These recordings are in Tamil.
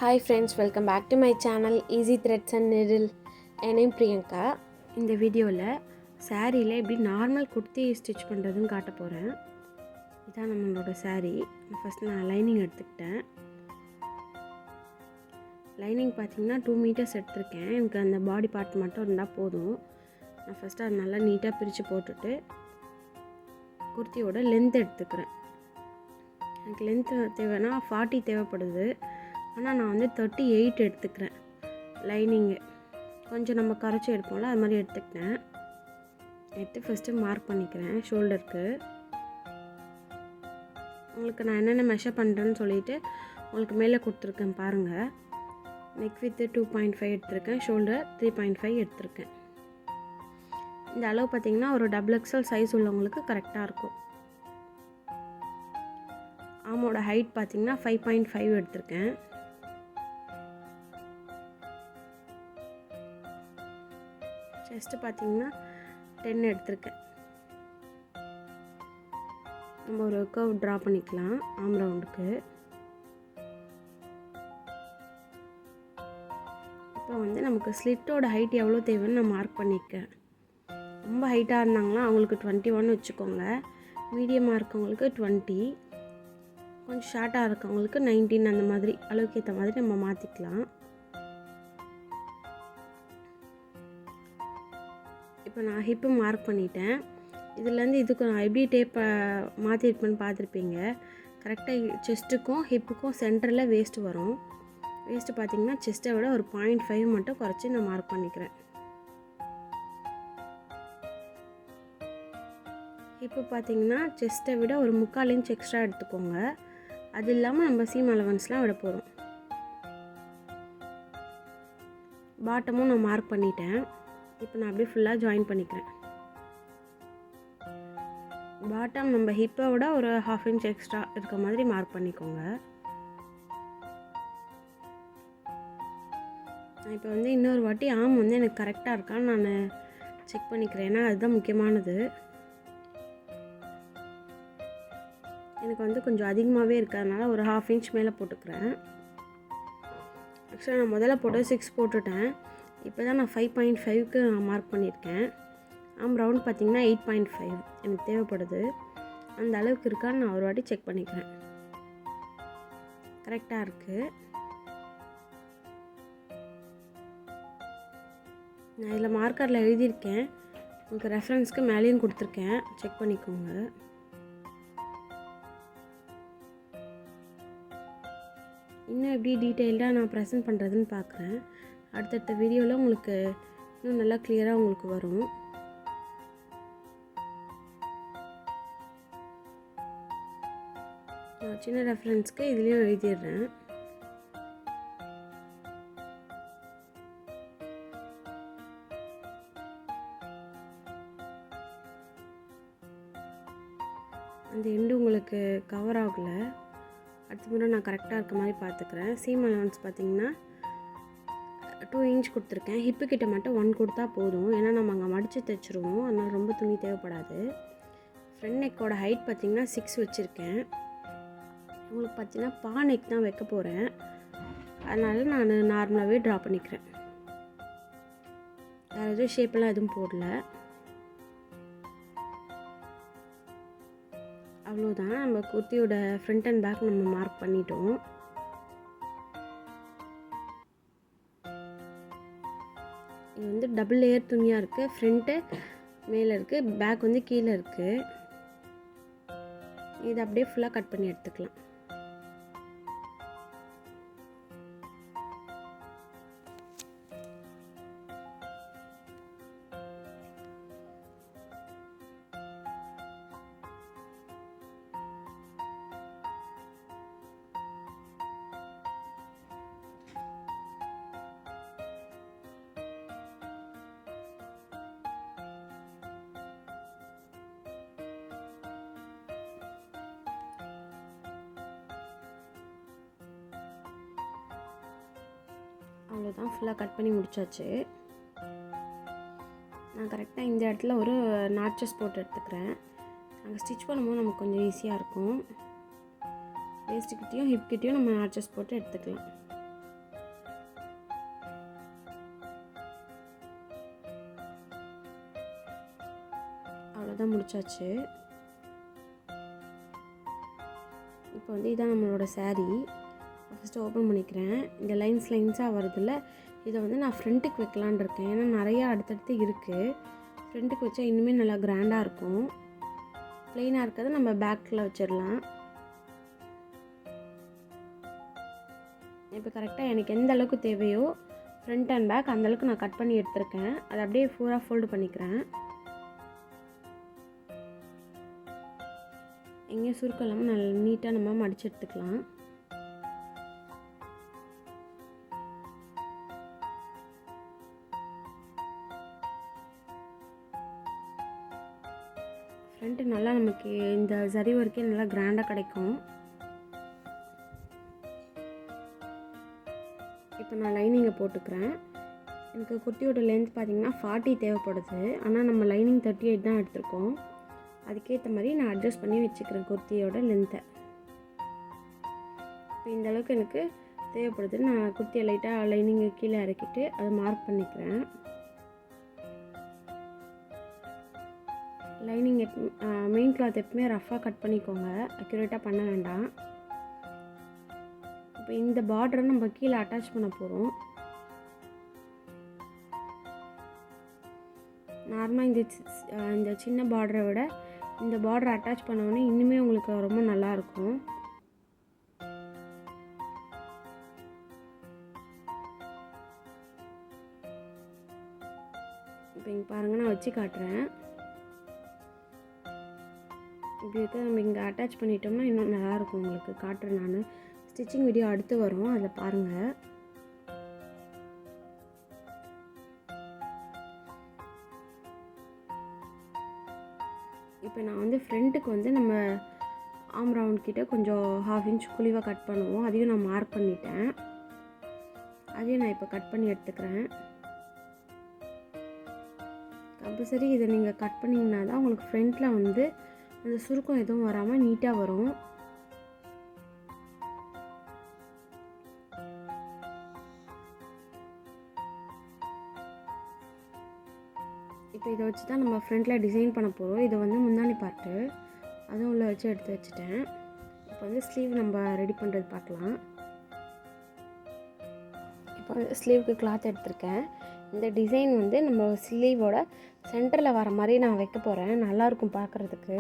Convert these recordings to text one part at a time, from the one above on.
Hi friends, welcome back to my channel Easy Threads and Needle. N name Priyanka. இந்த வீடியோவில் சாரியில் எப்படி நார்மல் குர்த்தி ஸ்டிச் பண்ணுறதுன்னு காட்ட போகிறேன். இதான் நம்மளோட சாரீ. ஃபஸ்ட் நான் லைனிங் எடுத்துக்கிட்டேன். லைனிங் பார்த்திங்கன்னா 2 மீட்டர்ஸ் எடுத்திருக்கேன். எனக்கு அந்த பாடி பார்ட் மட்டும் இருந்தால் போதும். நான் ஃபஸ்ட்டு அதை நல்லா நீட்டாக பிரித்து போட்டுட்டு குர்த்தியோட லென்த் எடுத்துக்கிறேன். எனக்கு லென்த்து தேவைன்னா 40 தேவைப்படுது. ஆனால் நான் வந்து 38 எடுத்துக்கிறேன். லைனிங்கு கொஞ்சம் நம்ம கரைச்சி எடுப்போம்ல, அது மாதிரி எடுத்துக்கிட்டேன். எடுத்து ஃபஸ்ட்டு மார்க் பண்ணிக்கிறேன் ஷோல்டருக்கு. உங்களுக்கு நான் என்னென்ன மெஷர் பண்ணுறேன்னு சொல்லிவிட்டு உங்களுக்கு மேலே கொடுத்துருக்கேன் பாருங்கள். நெக் வித்து 2.5 எடுத்திருக்கேன், ஷோல்டர் 3.5 எடுத்திருக்கேன். இந்த அளவு பார்த்திங்கன்னா ஒரு XXL சைஸ் உள்ளவங்களுக்கு கரெக்டாக இருக்கும். ஆமோட ஹைட் பார்த்திங்கன்னா 5.5 எடுத்திருக்கேன். செஸ்ட்டு பார்த்திங்கன்னா 10 எடுத்திருக்கேன். நம்ம ஒரு கர்வ் ட்ரா பண்ணிக்கலாம் ஆம் ரவுண்டுக்கு. இப்போ வந்து நமக்கு ஸ்லிட்டோட ஹைட் எவ்வளோ தேவைன்னு நான் மார்க் பண்ணியிருக்கேன். ரொம்ப ஹைட்டாக இருந்தாங்கன்னா அவங்களுக்கு 21 வச்சுக்கோங்க. மீடியமாக இருக்கவங்களுக்கு 20, கொஞ்சம் ஷார்ட்டாக இருக்கவங்களுக்கு 19, அந்த மாதிரி அளவுக்கு ஏற்ற மாதிரி நம்ம மாற்றிக்கலாம். இப்போ நான் ஹிப்பு மார்க் பண்ணிட்டேன். இதுலேருந்து இதுக்கு நான் எப்படி டேப்பை மாற்றிருப்பேன்னு பார்த்துருப்பீங்க. கரெக்டாக செஸ்ட்டுக்கும் ஹிப்புக்கும் சென்டரில் வேஸ்ட்டு வரும். வேஸ்ட்டு பார்த்திங்கன்னா செஸ்ட்டை விட ஒரு 0.5 மட்டும் குறைச்சி நான் மார்க் பண்ணிக்கிறேன். ஹிப்பு பார்த்திங்கன்னா செஸ்ட்டை விட ஒரு 3/4 இன்ச் எக்ஸ்ட்ரா எடுத்துக்கோங்க. அது இல்லாமல் நம்ம சீம் அலவன்ஸ்லாம் விட போகிறோம். பாட்டமும் நான் மார்க் பண்ணிட்டேன். இப்போ நான் அப்படியே ஃபுல்லாக ஜாயின் பண்ணிக்கிறேன். பாட்டம் நம்ம ஹிப்பை விட ஒரு 1/2 இன்ச் எக்ஸ்ட்ரா இருக்க மாதிரி மார்க் பண்ணிக்கோங்க. நான் இப்போ வந்து இன்னொரு வாட்டி ஆம் வந்து எனக்கு கரெக்டாக இருக்கான்னு நான் செக் பண்ணிக்கிறேன். ஏன்னா அதுதான் முக்கியமானது. எனக்கு வந்து கொஞ்சம் அதிகமாகவே இருக்கிறதுனால ஒரு 1/2 இன்ச் மேலே போட்டுக்கிறேன். ஆக்சுவலாக நான் முதல்ல போட்டு 6 போட்டுட்டேன். இப்போ தான் நான் 5.5க்கு நான் மார்க் பண்ணியிருக்கேன். ஆம் ரவுண்ட் பார்த்திங்கன்னா 8.5 எனக்கு தேவைப்படுது. அந்த அளவுக்கு இருக்கான்னு நான் ஒரு வாட்டி செக் பண்ணிக்கிறேன். கரெக்டாக இருக்குது. நான் இதில் மார்க்கரில் எழுதியிருக்கேன். உங்களுக்கு ரெஃபரன்ஸ்க்கு மேலேயும் கொடுத்துருக்கேன், செக் பண்ணிக்கோங்க. இன்னும் எப்படி டீட்டெயில்டாக நான் ப்ரெசென்ட் பண்ணுறதுன்னு பார்க்குறேன். அடுத்தடுத்த வீடியோவில் உங்களுக்கு இன்னும் நல்லா கிளியராக உங்களுக்கு வரும். நான் சின்ன ரெஃபரன்ஸ்க்கு இதுலேயும் எழுதிடுறேன். அந்த எண்டு உங்களுக்கு கவர் ஆகலை. அடுத்த முறை நான் கரெக்டாக இருக்க மாதிரி பார்த்துக்கிறேன். சீம் அலவன்ஸ் பார்த்திங்கன்னா 2 இன்ச் கொடுத்துருக்கேன். ஹிப்பு கிட்ட மட்டும் 1 கொடுத்தா போதும். ஏன்னா நம்ம அங்கே மடித்து தைச்சிருவோம், அதனால் ரொம்ப துணி தேவைப்படாது. ஃப்ரண்ட் நெக்கோட ஹைட் பார்த்திங்கன்னா 6 வச்சுருக்கேன். உங்களுக்கு பார்த்திங்கன்னா பா நெக் தான் வைக்க போகிறேன். அதனால் நான் நார்மலாகவே ட்ரா பண்ணிக்கிறேன். வேறு எதுவும் ஷேப்பெல்லாம் எதுவும் போடல. அவ்வளோதான். நம்ம குர்த்தியோட ஃப்ரண்ட் அண்ட் பேக் நம்ம மார்க் பண்ணிட்டோம். இது வந்து டபுள் லேயர் துணியாக இருக்குது. ஃப்ரண்ட்டு மேலே இருக்குது, பேக் வந்து கீழே இருக்குது. இதை அப்படியே ஃபுல்லாக கட் பண்ணி எடுத்துக்கலாம். அவ்வளோதான், ஃபுல்லாக கட் பண்ணி முடிச்சாச்சு. நான் கரெக்டாக இந்த இடத்துல ஒரு நாட்சஸ் போட்டு எடுத்துக்கிறேன். நாங்கள் ஸ்டிச் பண்ணும்போது நமக்கு கொஞ்சம் ஈஸியாக இருக்கும். வேஸ்ட்டுக்கிட்டேயும் ஹிப்கிட்டேயும் நம்ம நாட்சஸ் போட்டு எடுத்துக்கலாம். அவ்வளோதான், முடிச்சாச்சு. இப்போ வந்து இதான் நம்மளோட saree. ஃபஸ்ட்டு ஓப்பன் பண்ணிக்கிறேன். இந்த லைன்ஸாக வருதுல்ல, இதை வந்து நான் ஃப்ரண்ட்டுக்கு வைக்கலான் இருக்கேன். ஏன்னா நிறையா அடுத்தடுத்து இருக்குது. ஃப்ரண்ட்டுக்கு வச்சா இன்னுமே நல்லா கிராண்டாக இருக்கும். ப்ளெயினாக இருக்கிறத நம்ம பேக்கில் வச்சிடலாம். இப்போ கரெக்டாக எனக்கு எந்த அளவுக்கு தேவையோ ஃப்ரண்ட் அண்ட் பேக் அந்தளவுக்கு நான் கட் பண்ணி எடுத்திருக்கேன். அதை அப்படியே ஃபுல்லாக ஃபோல்டு பண்ணிக்கிறேன். எங்கேயும் சுருக்கம் இல்லாமல் நல்லா நீட்டாக நம்ம மடித்து எடுத்துக்கலாம். ஃப்ரண்ட்டு நல்லா நமக்கு இந்த சரி ஒர்க்கே நல்லா கிராண்டாக கிடைக்கும். இப்போ நான் லைனிங்கை போட்டுக்கிறேன். எனக்கு குர்த்தியோட லென்த் பார்த்திங்கன்னா 40 தேவைப்படுது. ஆனால் நம்ம லைனிங் 38 தான் எடுத்திருக்கோம். அதுக்கேற்ற மாதிரி நான் அட்ஜஸ்ட் பண்ணி வச்சுக்கிறேன் குர்த்தியோட லென்த்தை. இப்போ இந்த அளவுக்கு எனக்கு தேவைப்படுது. நான் குர்த்தியை லைட்டாக லைனிங்கை கீழே இறக்கிட்டு அதை மார்க் பண்ணிக்கிறேன். லைனிங் மெயின் கிளாத் எப்பவுமே ரஃப்பாக கட் பண்ணிக்கோங்க, அக்யூரேட்டாக பண்ண வேண்டாம். இப்போ இந்த பார்டரை நம்ம கீழே அட்டாச் பண்ண போகிறோம். நார்மலாக இந்த சின்ன பார்டரை விட இந்த பார்டரை அட்டாச் பண்ணோன்னே இன்னுமே உங்களுக்கு ரொம்ப நல்லாயிருக்கும். இப்போ இங்கே பாருங்கள், நான் வச்சு காட்டுறேன். இப்படி இருக்க நம்ம இங்கே அட்டாச் பண்ணிட்டோம்னா இன்னும் நல்லாயிருக்கும். உங்களுக்கு காட்டுறேன். நான் ஸ்டிச்சிங் வீடியோ அடுத்து வரும், அதில் பாருங்கள். இப்போ நான் வந்து ஃப்ரண்ட்டுக்கு வந்து நம்ம ஆம் ரவுண்ட் கிட்ட கொஞ்சம் 1/2 இன்ச் குழிவாக கட் பண்ணுவோம். அதையும் நான் மார்க் பண்ணிட்டேன். அதையும் நான் இப்போ கட் பண்ணி எடுத்துக்கிறேன். கம்பல்சரி இதை நீங்கள் கட் பண்ணிங்கன்னா தான் உங்களுக்கு ஃப்ரண்ட்டில் வந்து அந்த சுருக்கம் எதுவும் வராமல் நீட்டாக வரும். இப்போ இதை வச்சு தான் நம்ம ஃப்ரண்ட்டில் டிசைன் பண்ண போகிறோம். இதை வந்து முந்தானி பார்ட்டு அதுவும் உள்ள வச்சு எடுத்து வச்சுட்டேன். இப்போ வந்து ஸ்லீவ் நம்ம ரெடி பண்ணுறது பார்க்கலாம். இப்போ வந்து ஸ்லீவுக்கு கிளாத் எடுத்திருக்கேன். இந்த டிசைன் வந்து நம்ம ஸ்லீவோட சென்டரில் வர மாதிரி நான் வைக்க போகிறேன். நல்லாயிருக்கும் பார்க்குறதுக்கு.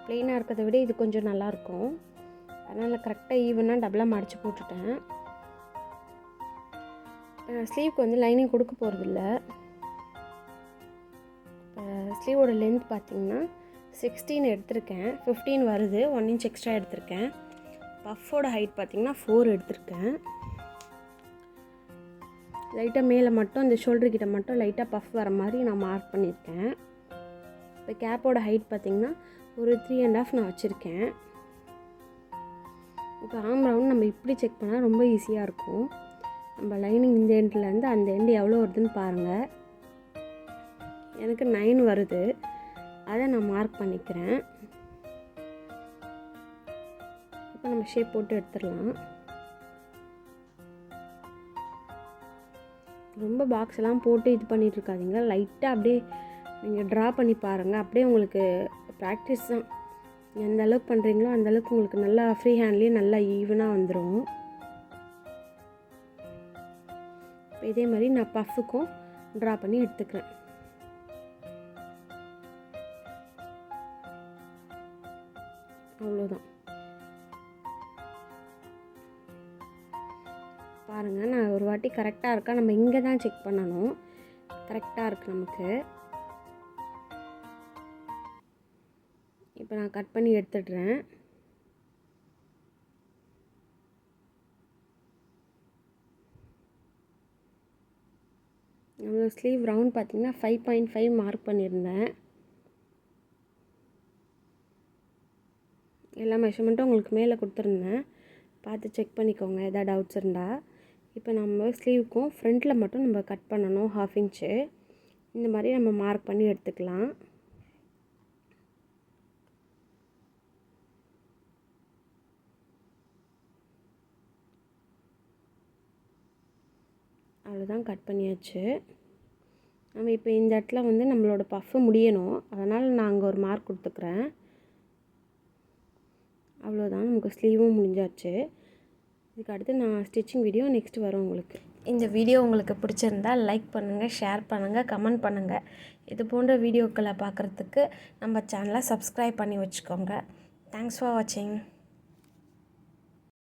ப்ளெயினாக இருக்கிறத விட இது கொஞ்சம் நல்லாயிருக்கும். அதனால் கரெக்டாக ஈவனாக டபுளாக மடித்து போட்டுட்டேன். ஸ்லீவுக்கு வந்து லைனிங் கொடுக்க போகிறதில்ல. ஸ்லீவோட லென்த் பார்த்திங்கன்னா 16 எடுத்திருக்கேன். 15 வருது, 1 இன்ச் எக்ஸ்ட்ரா எடுத்திருக்கேன். பஃபோட ஹைட் பார்த்திங்கன்னா 4 எடுத்திருக்கேன். லைட்டாக மேலே மட்டும் இந்த ஷோல்டர்கிட்ட மட்டும் லைட்டாக பஃப் வர மாதிரி நான் மார்க் பண்ணியிருக்கேன். இப்போ கேப்போட ஹைட் பார்த்திங்கன்னா ஒரு 3.5 நான் வச்சுருக்கேன். இப்போ ஆம் ரவுண்ட் நம்ம இப்படி செக் பண்ணால் ரொம்ப ஈஸியாக இருக்கும். நம்ம லைனிங் இந்த எண்ட்லேருந்து அந்த எண்டு எவ்வளோ வருதுன்னு பாருங்கள். எனக்கு 9 வருது. அதை நான் மார்க் பண்ணிக்கிறேன். இப்போ நம்ம ஷேப் போட்டு எடுத்துடலாம். ரொம்ப பாக்ஸ் எல்லாம் போட்டு இது பண்ணிட்டு இருக்காதீங்க. லைட்டாக அப்படியே நீங்கள் ட்ரா பண்ணி பாருங்கள். அப்படியே உங்களுக்கு ப்ராக்டிஸ் தான். எந்த அளவுக்கு பண்ணுறீங்களோ அந்தளவுக்கு உங்களுக்கு நல்லா ஃப்ரீ ஹேண்ட்லேயே நல்லா ஈவனாக வந்துடும். இப்போ இதே மாதிரி நான் பஃப்புக்கும் ட்ரா பண்ணி எடுத்துக்கிறேன். அவ்வளோதான். பாருங்கள், நான் ஒரு வாட்டி கரெக்டாக இருக்கா, நம்ம இங்கே தான் செக் பண்ணணும். கரெக்டாக இருக்குது நமக்கு. இப்போ நான் கட் பண்ணி எடுத்துடுறேன். நம்மளோட ஸ்லீவ் ரவுண்ட் பார்த்திங்கன்னா 5.5 மார்க் பண்ணியிருந்தேன். எல்லா மெஷர்மெண்ட்டும் உங்களுக்கு மேலே கொடுத்துருந்தேன், பார்த்து செக் பண்ணிக்கோங்க எதாவது டவுட்ஸ் இருந்தால். இப்போ நம்ம ஸ்லீவுக்கும் ஃப்ரண்ட்டில் மட்டும் நம்ம கட் பண்ணணும் 1/2 இன்ச்சு. இந்த மாதிரி நம்ம மார்க் பண்ணி எடுத்துக்கலாம். அவ்வளோதான், கட் பண்ணியாச்சு. நம்ம இப்போ இந்த இடத்துல வந்து நம்மளோட பஃப்பு முடியணும், அதனால் நான் அங்கே ஒரு மார்க் கொடுத்துக்கிறேன். அவ்வளோதான், நமக்கு ஸ்லீவும் முடிஞ்சாச்சு. இதுக்கு அடுத்து நான் ஸ்டிச்சிங் வீடியோ நெக்ஸ்ட் வரும் உங்களுக்கு. இந்த வீடியோ உங்களுக்கு பிடிச்சிருந்தா லைக் பண்ணுங்கள், ஷேர் பண்ணுங்கள், கமெண்ட் பண்ணுங்கள். இது போன்ற வீடியோக்களை பார்க்குறதுக்கு நம்ம சேனலை சப்ஸ்கிரைப் பண்ணி வச்சுக்கோங்க. தேங்க்ஸ் ஃபார் வாட்சிங்.